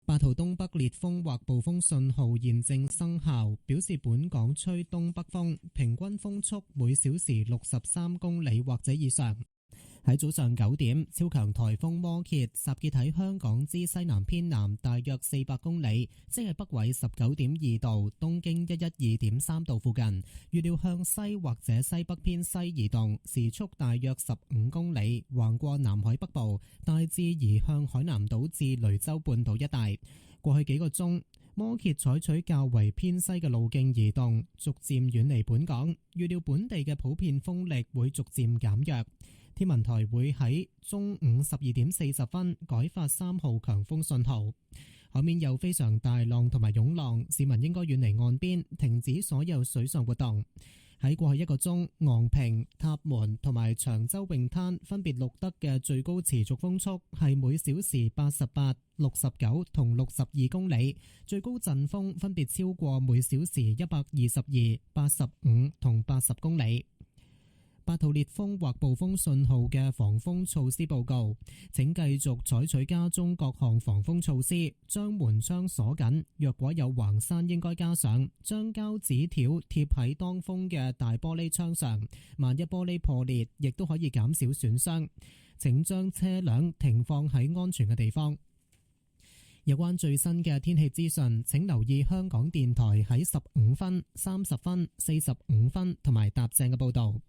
8號東北烈風或暴風信號現正生效，表示本港吹東北風，平均風速每小時63公里或者以上。喺早上9點，超強颱風摩羯集結喺香港之西南偏南大約400公里，即係北緯19.2度、東經112.3度附近。預料向西或者西北偏西移動，時速大約15公里，橫過南海北部，大致移向海南島至雷州半島一帶。過去幾個鐘，摩羯採取較為偏西嘅路徑移動，逐漸遠離本港。預料本地嘅普遍風力會逐漸減弱。天文台會喺中午12點40分改發3號強風信號。海面有非常大浪同埋湧浪，市民應該遠離岸邊，停止所有水上活動。喺過去1個鐘，昂坪、塔門同埋長洲泳灘分別錄得嘅最高持續風速係每小時88、69同62公里，最高陣風分別超過每小時122、85同80公里。8號烈風或暴風信號嘅防風措施報告，請繼續採取家中各項防風措施，將門窗鎖緊，若果有橫閂應該加上，將膠紙條貼喺當風嘅大玻璃窗上，萬一玻璃破裂亦都可以減少損傷。請將車輛停放喺安全嘅地方。有關最新嘅天氣資訊，請留意香港電台喺15分、30分、45分同埋踏正嘅報導。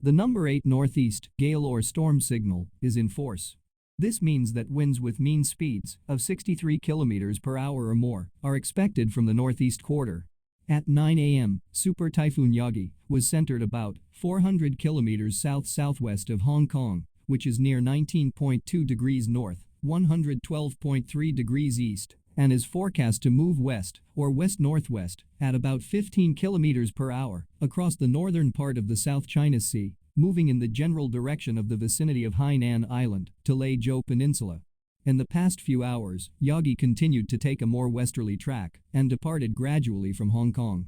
The number 8 northeast gale or storm signal is in force. This means that winds with mean speeds of 63 km per hour or more are expected from the northeast quarter. At 9 a.m., Super Typhoon Yagi was centered about 400 km south-southwest of Hong Kong, which is near 19.2 degrees north, 112.3 degrees east, and is forecast to move west or west-northwest at about 15 km per hour across the northern part of the South China Sea, moving in the general direction of the vicinity of Hainan Island to Leizhou Peninsula. In the past few hours, Yagi continued to take a more westerly track and departed gradually from Hong Kong.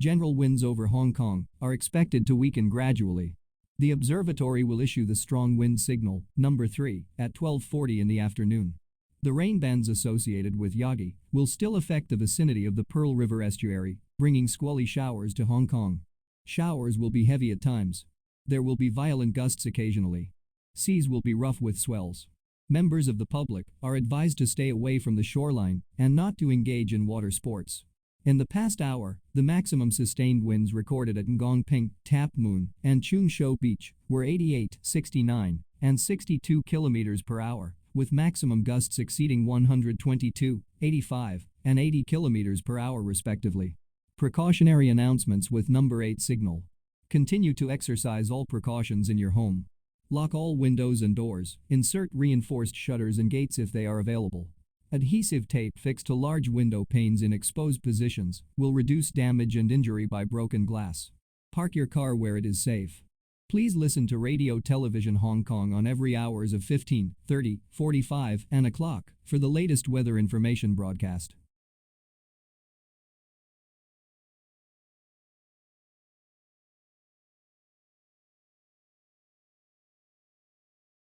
General winds over Hong Kong are expected to weaken gradually. The observatory will issue the strong wind signal, number 3, at 12:40 in the afternoon. The rain bands associated with Yagi will still affect the vicinity of the Pearl River estuary, bringing squally showers to Hong Kong. Showers will be heavy at times. There will be violent gusts occasionally. Seas will be rough with swells. Members of the public are advised to stay away from the shoreline and not to engage in water sports. In the past hour, the maximum sustained winds recorded at Ngongping, Tap Moon, and Chun Shou Beach were 88, 69, and 62 km per hour, with maximum gusts exceeding 122, 85, and 80 km per hour respectively. Precautionary announcements with number 8 signal. Continue to exercise all precautions in your home. Lock all windows and doors. Insert reinforced shutters and gates if they are available. Adhesive tape fixed to large window panes in exposed positions will reduce damage and injury by broken glass. Park your car where it is safe. Please listen to Radio Television Hong Kong on every hours of 15, 30, 45, and o'clock for the latest weather information broadcast.